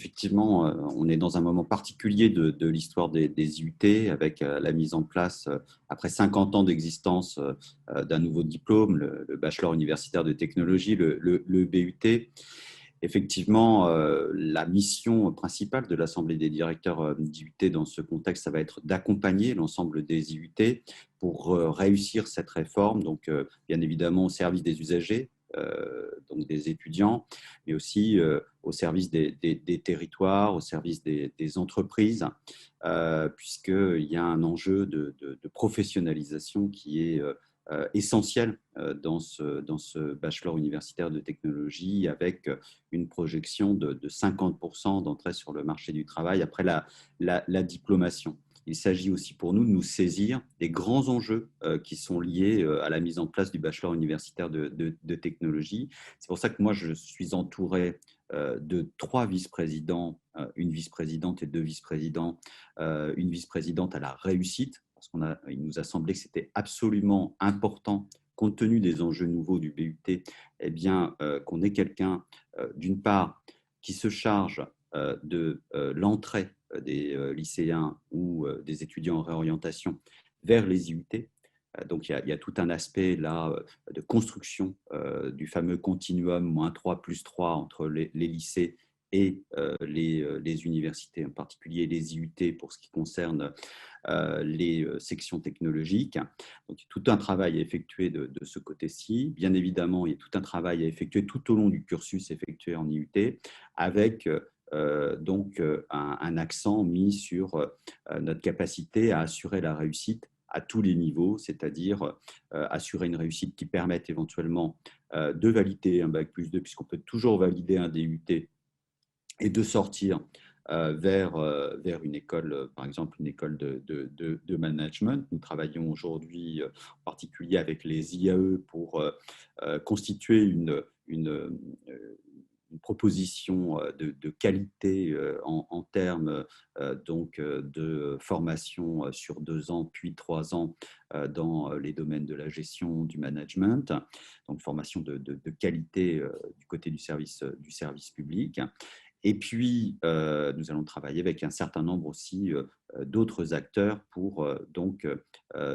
effectivement, on est dans un moment particulier de l'histoire des IUT avec la mise en place, après 50 ans d'existence, d'un nouveau diplôme, le bachelor universitaire de technologie, le BUT. Effectivement, la mission principale de l'Assemblée des directeurs d'IUT dans ce contexte, ça va être d'accompagner l'ensemble des IUT pour réussir cette réforme, donc bien évidemment au service des usagers, donc des étudiants, mais aussi au service des territoires, au service des entreprises, puisqu'il y a un enjeu de professionnalisation qui est essentiel dans ce bachelor universitaire de technologie, avec une projection de 50% d'entrée sur le marché du travail après la diplomation. Il s'agit aussi pour nous de nous saisir des grands enjeux qui sont liés à la mise en place du bachelor universitaire de technologie. C'est pour ça que moi, je suis entouré de 3 vice-présidents, une vice-présidente et 2 vice-présidents, une vice-présidente à la réussite, parce qu'il nous a semblé que c'était absolument important, compte tenu des enjeux nouveaux du BUT, eh bien, qu'on ait quelqu'un, d'une part, qui se charge de l'entrée des lycéens ou des étudiants en réorientation vers les IUT. Donc, il y a tout un aspect là de construction du fameux continuum -3 + 3 entre les lycées et les universités, en particulier les IUT pour ce qui concerne les sections technologiques. Donc, il y a tout un travail à effectuer de ce côté-ci. Bien évidemment, il y a tout un travail à effectuer tout au long du cursus effectué en IUT, avec donc un accent mis sur notre capacité à assurer la réussite à tous les niveaux, c'est-à-dire assurer une réussite qui permette éventuellement de valider un bac+2, puisqu'on peut toujours valider un DUT, et de sortir vers une école, par exemple une école de management. Nous travaillons aujourd'hui en particulier avec les IAE pour constituer une proposition de qualité en termes donc de formation sur 2 ans puis 3 ans dans les domaines de la gestion, du management, donc formation de qualité du côté du service public. Et puis, nous allons travailler avec un certain nombre aussi d'autres acteurs pour donc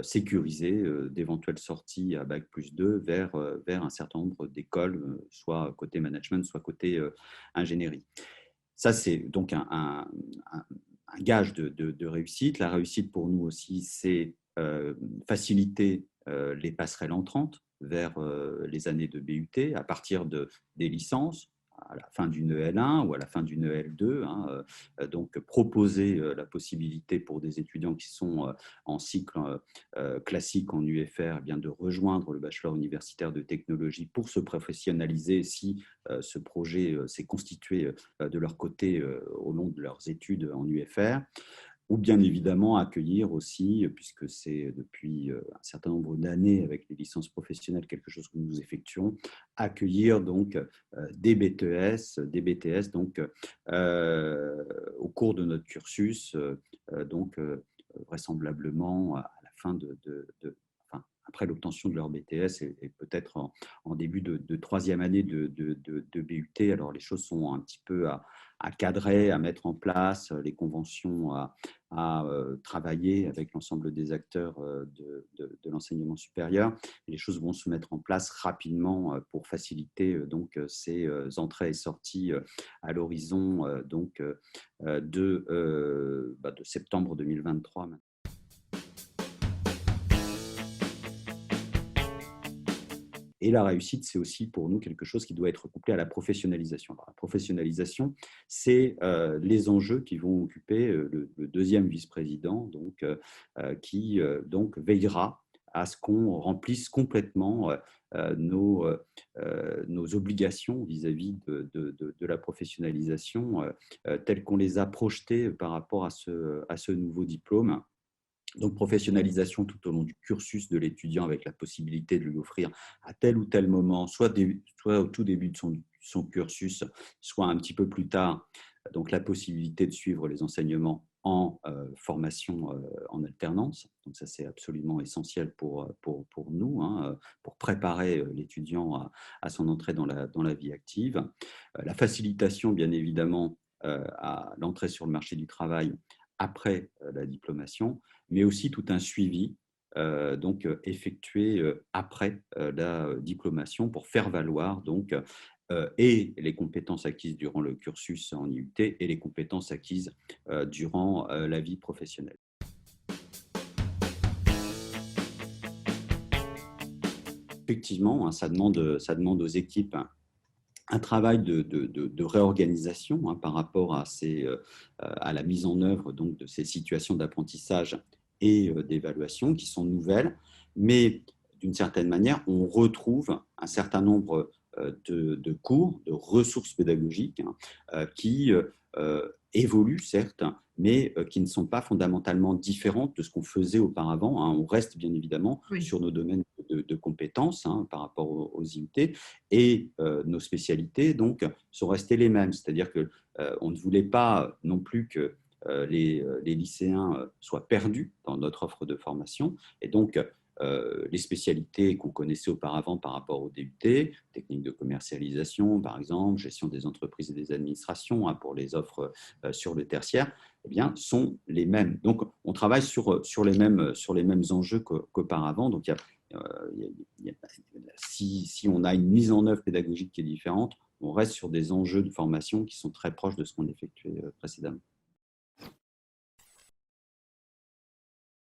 sécuriser d'éventuelles sorties à bac+2 vers un certain nombre d'écoles, soit côté management, soit côté ingénierie. Ça, c'est donc un gage de réussite. La réussite pour nous aussi, c'est faciliter les passerelles entrantes vers les années de BUT à partir des licences, à la fin d'une EL1 ou à la fin d'une EL2, hein, donc proposer la possibilité pour des étudiants qui sont en cycle classique en UFR, eh bien, de rejoindre le bachelor universitaire de technologie pour se professionnaliser si ce projet s'est constitué de leur côté au long de leurs études en UFR. Ou bien évidemment accueillir aussi, puisque c'est depuis un certain nombre d'années avec les licences professionnelles quelque chose que nous effectuons, accueillir donc des BTS, donc au cours de notre cursus, donc vraisemblablement à la fin enfin, après l'obtention de leur BTS et peut-être en début de troisième année de BUT. Alors les choses sont un petit peu à cadrer, à mettre en place, les conventions à travailler avec l'ensemble des acteurs de l'enseignement supérieur. Et les choses vont se mettre en place rapidement pour faciliter donc ces entrées et sorties à l'horizon donc de septembre 2023. Et la réussite, c'est aussi pour nous quelque chose qui doit être couplé à la professionnalisation. Alors, la professionnalisation, c'est les enjeux qui vont occuper le deuxième vice-président, donc, qui donc veillera à ce qu'on remplisse complètement nos obligations vis-à-vis de la professionnalisation telles qu'on les a projetées par rapport à ce nouveau diplôme. Donc, professionnalisation tout au long du cursus de l'étudiant avec la possibilité de lui offrir à tel ou tel moment, soit au tout début de son cursus, soit un petit peu plus tard, donc la possibilité de suivre les enseignements en formation en alternance. Donc ça, c'est absolument essentiel pour nous, hein, pour préparer l'étudiant à son entrée dans la vie active. La facilitation, bien évidemment, à l'entrée sur le marché du travail après la diplomation, mais aussi tout un suivi donc effectué après la diplomation pour faire valoir donc et les compétences acquises durant le cursus en IUT et les compétences acquises durant la vie professionnelle. Effectivement, hein, ça demande aux équipes un travail de réorganisation par rapport à la mise en œuvre donc, de ces situations d'apprentissage et d'évaluation qui sont nouvelles, mais d'une certaine manière, on retrouve un certain nombre de cours, de ressources pédagogiques qui évoluent, certes, mais qui ne sont pas fondamentalement différentes de ce qu'on faisait auparavant. On reste bien évidemment Oui. sur nos domaines de compétences par rapport aux IUT, et nos spécialités donc sont restées les mêmes. C'est-à-dire que on ne voulait pas non plus que les lycéens soient perdus dans notre offre de formation, et donc les spécialités qu'on connaissait auparavant par rapport au DUT, techniques de commercialisation par exemple, gestion des entreprises et des administrations pour les offres sur le tertiaire, eh bien, sont les mêmes. Donc on travaille sur les mêmes enjeux qu'auparavant. Donc si on a une mise en œuvre pédagogique qui est différente, on reste sur des enjeux de formation qui sont très proches de ce qu'on effectuait précédemment.